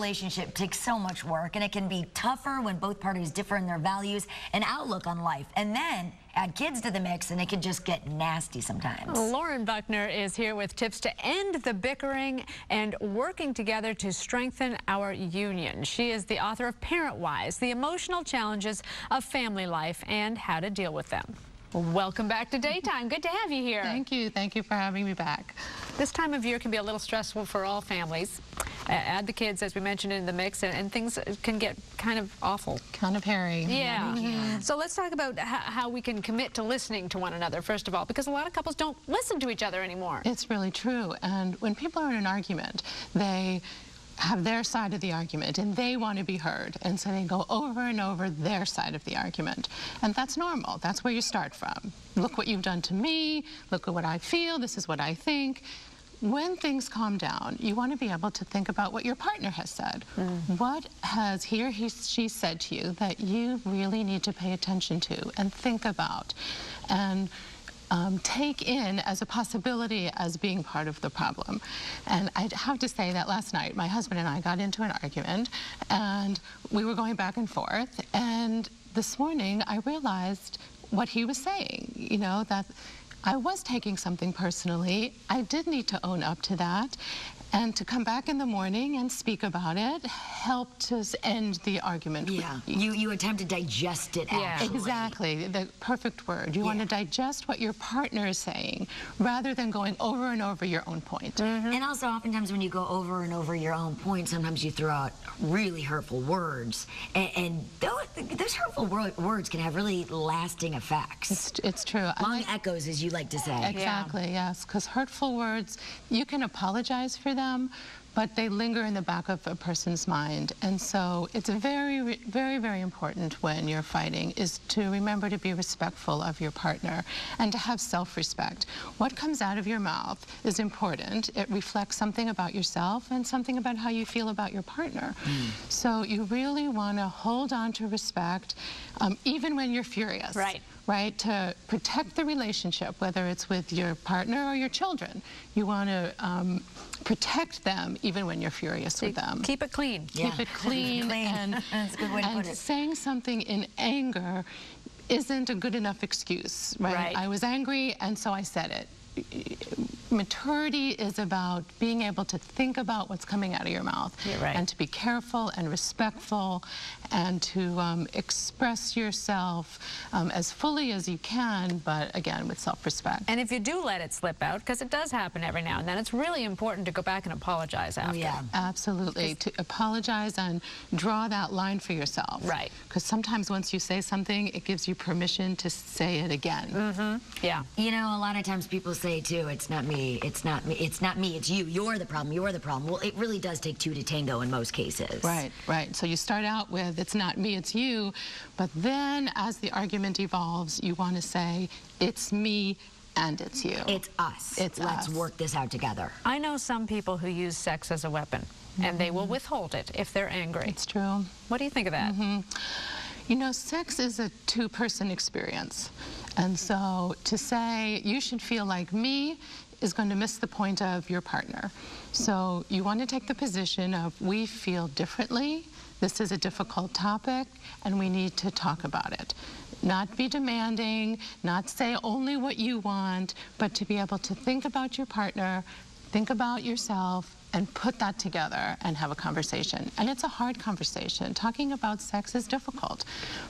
relationship takes so much work, and it can be tougher when both parties differ in their values and outlook on life. And then add kids to the mix, and it can just get nasty sometimes. Loren Buckner is here with tips to end the bickering and working together to strengthen our union. She is the author of ParentWise, the emotional challenges of family life and how to deal with them. Welcome back to Daytime. Good to have you here. Thank you. Thank you for having me back. This time of year can be a little stressful for all families. Add the kids, as we mentioned, in the mix, and things can get kind of awful. Kind of hairy. Yeah. Mm-hmm. So let's talk about how we can commit to listening to one another, first of all, because a lot of couples don't listen to each other anymore. It's really true. And when people are in an argument, they have their side of the argument and they want to be heard, and so they go over and over their side of the argument, and that's normal. That's where you start from. Look what you've done to me, look at what I feel, this is what I think. When things calm down, you want to be able to think about what your partner has said. What has he or she said to you that you really need to pay attention to and think about and take in as a possibility as being part of the problem. And I'd have to say that last night my husband and I got into an argument and we were going back and forth, and this morning I realized what he was saying, you know, that I was taking something personally. I did need to own up to that, and to come back in the morning and speak about it helped us end the argument. Yeah, you attempt to digest it, actually. Exactly, the perfect word. You want to digest what your partner is saying rather than going over and over your own point. And also, oftentimes when you go over and over your own point, sometimes you throw out really hurtful words, and those hurtful words can have really lasting effects. It's true. Long echoes, as you like to say. Exactly, yes, because hurtful words, you can apologize for them, but they linger in the back of a person's mind. And so it's very, very important when you're fighting is to remember to be respectful of your partner and to have self-respect. What comes out of your mouth is important. It reflects something about yourself and something about how you feel about your partner. So you really want to hold on to respect, even when you're furious. Right, to protect the relationship, whether it's with your partner or your children. You want to protect them even when you're furious with them. Keep it clean. Keep it clean. And, that's a good way to put it. Saying something in anger isn't a good enough excuse, right? I was angry and so I said it. Maturity is about being able to think about what's coming out of your mouth and to be careful and respectful and to express yourself as fully as you can, but again with self-respect. And if you do let it slip out, because it does happen every now and then, it's really important to go back and apologize after. Absolutely, to apologize and draw that line for yourself. Because sometimes once you say something, it gives you permission to say it again. You know, a lot of times people say too, it's not me, it's not me, it's not me, it's you, you're the problem, you're the problem. Well, it really does take two to tango in most cases. Right. So you start out with, it's not me, it's you, but then as the argument evolves, you want to say, it's me and it's you. It's us. Let's work this out together. I know some people who use sex as a weapon, and they will withhold it if they're angry. It's true. What do you think of that? You know, sex is a two-person experience. And so to say, you should feel like me, is going to miss the point of your partner. So you want to take the position of, we feel differently, this is a difficult topic, and we need to talk about it. Not be demanding, not say only what you want, but to be able to think about your partner, think about yourself, and put that together and have a conversation. And it's a hard conversation. Talking about sex is difficult,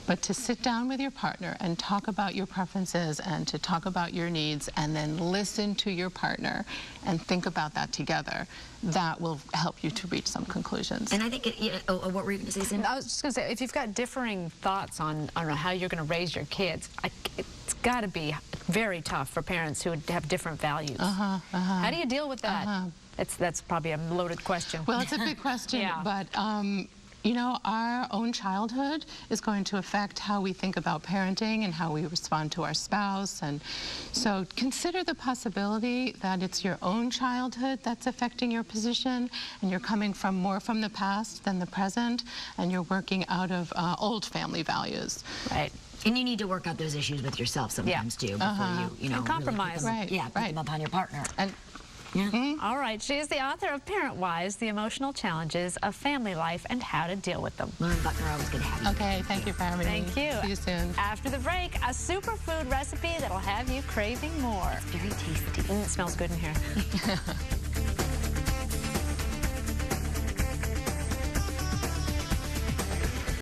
but to sit down with your partner and talk about your preferences and to talk about your needs and then listen to your partner and think about that together, that will help you to reach some conclusions. And I think, what were you going to say, Cindy? I was just going to say, if you've got differing thoughts on how you're going to raise your kids, it's got to be very tough for parents who have different values. How do you deal with that? That's probably a loaded question. Well, it's a big question, but you know, our own childhood is going to affect how we think about parenting and how we respond to our spouse. And so consider the possibility that it's your own childhood that's affecting your position, and you're coming from more from the past than the present, and you're working out of old family values. And you need to work out those issues with yourself sometimes too, before you know, and compromise. Really put them upon your partner. Yeah. All right, she is the author of ParentWise, The Emotional Challenges of Family Life and How to Deal with Them. Loren Buckner, always good to have you. Okay, thank you for having me. Thank you. See you soon. After the break, a superfood recipe that'll have you craving more. Very tasty. It smells good in here.